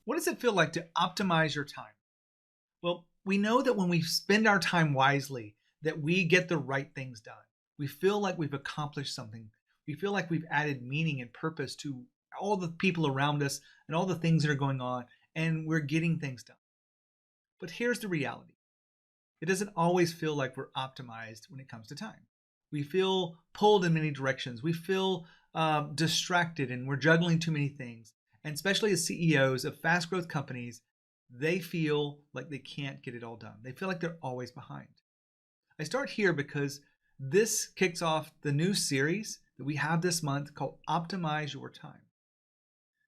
What does it feel like to optimize your time? Well, we know that when we spend our time wisely, that we get the right things done. We feel like we've accomplished something. We feel like we've added meaning and purpose to all the people around us and all the things that are going on, and we're getting things done. But here's the reality. It doesn't always feel like we're optimized when it comes to time. We feel pulled in many directions. We feel distracted and we're juggling too many things. And especially as CEOs of fast growth companies, they feel like they can't get it all done. They feel like they're always behind. I start here because this kicks off the new series that we have this month called Optimize Your Time.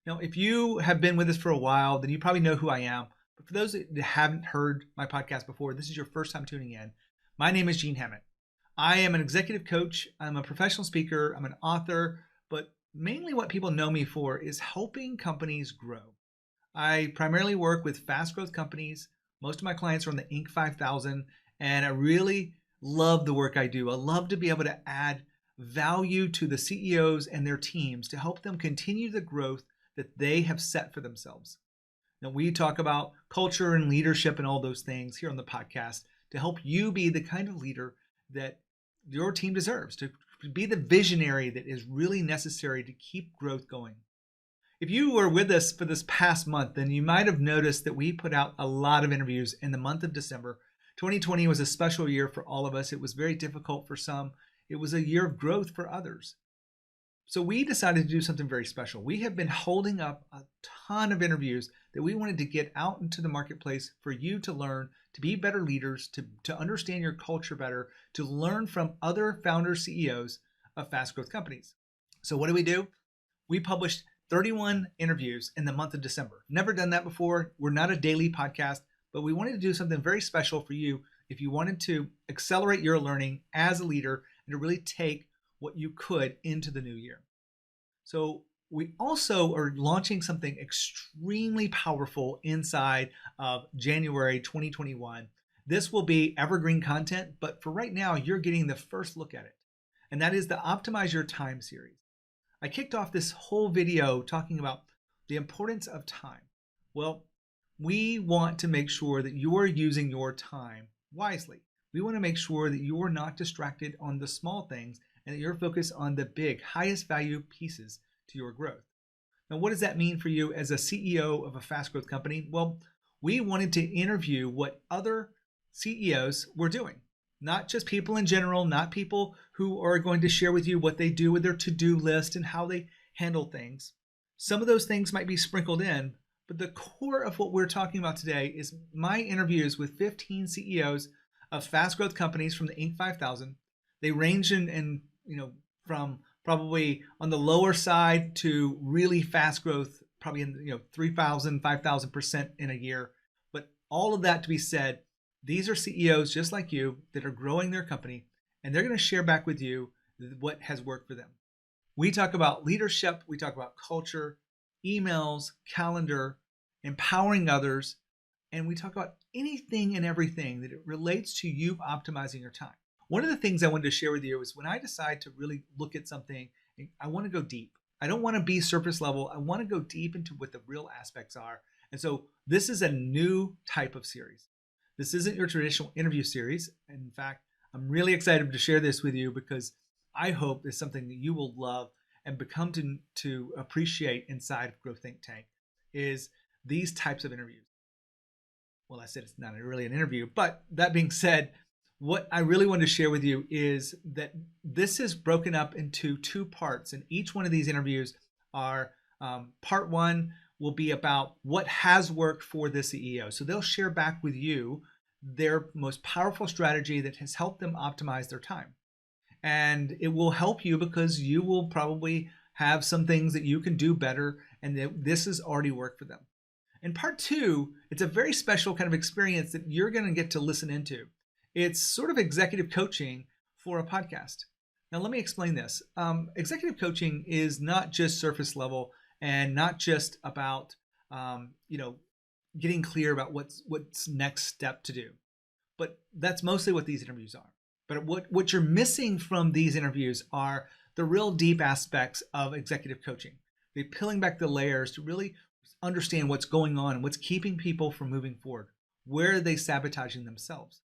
Now, if you have been with us for a while, then you probably know who I am. But for those that haven't heard my podcast before, this is your first time tuning in. My name is Gene Hammett. I am an executive coach. I'm a professional speaker. I'm an author. But mainly what people know me for is helping companies grow. I primarily work with fast growth companies. Most of my clients are on the Inc. 5000. And I really love the work I do. I love to be able to add value to the CEOs and their teams to help them continue the growth that they have set for themselves. Now, we talk about culture and leadership and all those things here on the podcast to help you be the kind of leader that your team deserves, to be the visionary that is really necessary to keep growth going. If you were with us for this past month, then you might have noticed that we put out a lot of interviews in the month of December. 2020 was a special year for all of us. It was very difficult for some. It was a year of growth for others. So we decided to do something very special. We have been holding up a ton of interviews that we wanted to get out into the marketplace for you to learn, to be better leaders, to understand your culture better, to learn from other founders, CEOs of fast growth companies. So what do? We published 31 interviews in the month of December. Never done that before. We're not a daily podcast, but we wanted to do something very special for you if you wanted to accelerate your learning as a leader and to really take what you could into the new year. So we also are launching something extremely powerful inside of January 2021. This will be evergreen content, but for right now, you're getting the first look at it. And that is the Optimize Your Time series. I kicked off this whole video talking about the importance of time. Well, we want to make sure that you are using your time wisely. We want to make sure that you are not distracted on the small things and that you're focused on the big, highest value pieces to your growth. Now, what does that mean for you as a CEO of a fast growth company? Well, we wanted to interview what other CEOs were doing, not just people in general, not people who are going to share with you what they do with their to-do list and how they handle things. Some of those things might be sprinkled in, but the core of what we're talking about today is my interviews with 15 CEOs of fast growth companies from the Inc. 5000. They range in from probably on the lower side to really fast growth, probably in 3,000, 5,000% in a year. But all of that to be said, these are CEOs just like you that are growing their company, and they're going to share back with you what has worked for them. We talk about leadership, we talk about culture, emails, calendar, empowering others, and we talk about anything and everything that it relates to you optimizing your time. One of the things I wanted to share with you is when I decide to really look at something, I want to go deep. I don't want to be surface level. I want to go deep into what the real aspects are. And so this is a new type of series. This isn't your traditional interview series. In fact, I'm really excited to share this with you because I hope it's something that you will love and become to appreciate inside of Growth Think Tank is these types of interviews. Well, I said it's not really an interview, but that being said, what I really wanted to share with you is that this is broken up into two parts, and each one of these interviews are part one will be about what has worked for the CEO. So they'll share back with you their most powerful strategy that has helped them optimize their time. And it will help you because you will probably have some things that you can do better and that this has already worked for them. In part two, it's a very special kind of experience that you're going to get to listen into. It's sort of executive coaching for a podcast. Now, let me explain this. Executive coaching is not just surface level and not just about, getting clear about what's next step to do. But that's mostly what these interviews are. But what you're missing from these interviews are the real deep aspects of executive coaching. They're peeling back the layers to really understand what's going on and what's keeping people from moving forward. Where are they sabotaging themselves?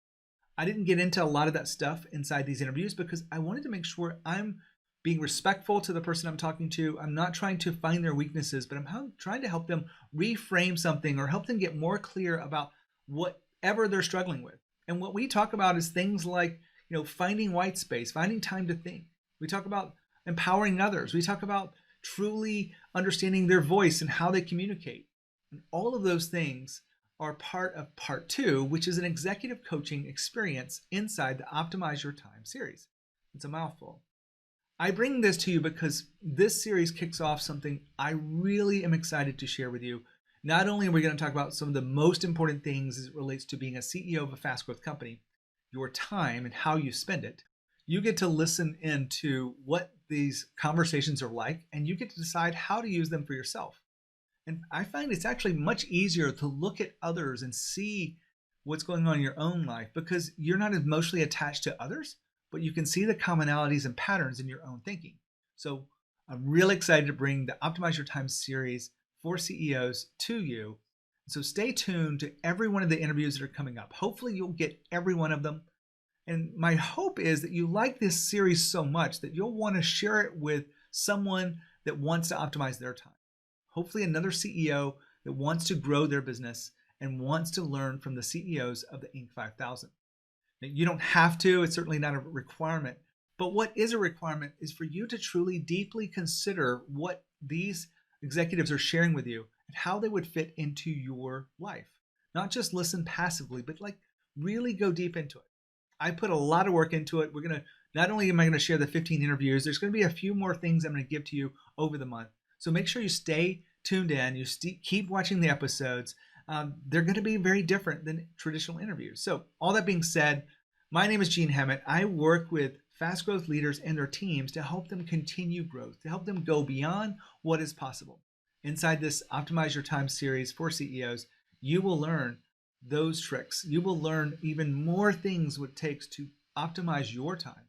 I didn't get into a lot of that stuff inside these interviews because I wanted to make sure I'm being respectful to the person I'm talking to. I'm not trying to find their weaknesses, but I'm trying to help them reframe something or help them get more clear about whatever they're struggling with. And what we talk about is things like, finding white space, finding time to think. We talk about empowering others. We talk about truly understanding their voice and how they communicate. And all of those things are part of part 2, which is an executive coaching experience inside the Optimize Your Time series. It's a mouthful. I bring this to you because this series kicks off something I really am excited to share with you. Not only are we going to talk about some of the most important things as it relates to being a CEO of a fast growth company, your time and how you spend it. You get to listen into what these conversations are like, and you get to decide how to use them for yourself. And I find it's actually much easier to look at others and see what's going on in your own life because you're not emotionally attached to others, but you can see the commonalities and patterns in your own thinking. So I'm really excited to bring the Optimize Your Time series for CEOs to you. So stay tuned to every one of the interviews that are coming up. Hopefully you'll get every one of them. And my hope is that you like this series so much that you'll want to share it with someone that wants to optimize their time. Hopefully another CEO that wants to grow their business and wants to learn from the CEOs of the Inc. 5000. Now, you don't have to, it's certainly not a requirement, but what is a requirement is for you to truly deeply consider what these executives are sharing with you and how they would fit into your life. Not just listen passively, but really go deep into it. I put a lot of work into it. Not only am I going to share the 15 interviews, there's going to be a few more things I'm going to give to you over the month. So make sure you stay tuned in. You keep watching the episodes. They're going to be very different than traditional interviews. So all that being said, my name is Gene Hammett. I work with fast growth leaders and their teams to help them continue growth, to help them go beyond what is possible. Inside this Optimize Your Time series for CEOs, you will learn those tricks. You will learn even more things what it takes to optimize your time.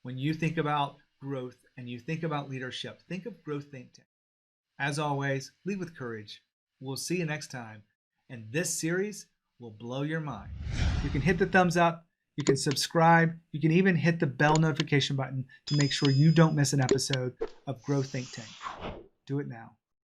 When you think about growth and you think about leadership, think of Growth Think Tank. As always, lead with courage. We'll see you next time. And this series will blow your mind. You can hit the thumbs up. You can subscribe. You can even hit the bell notification button to make sure you don't miss an episode of Growth Think Tank. Do it now.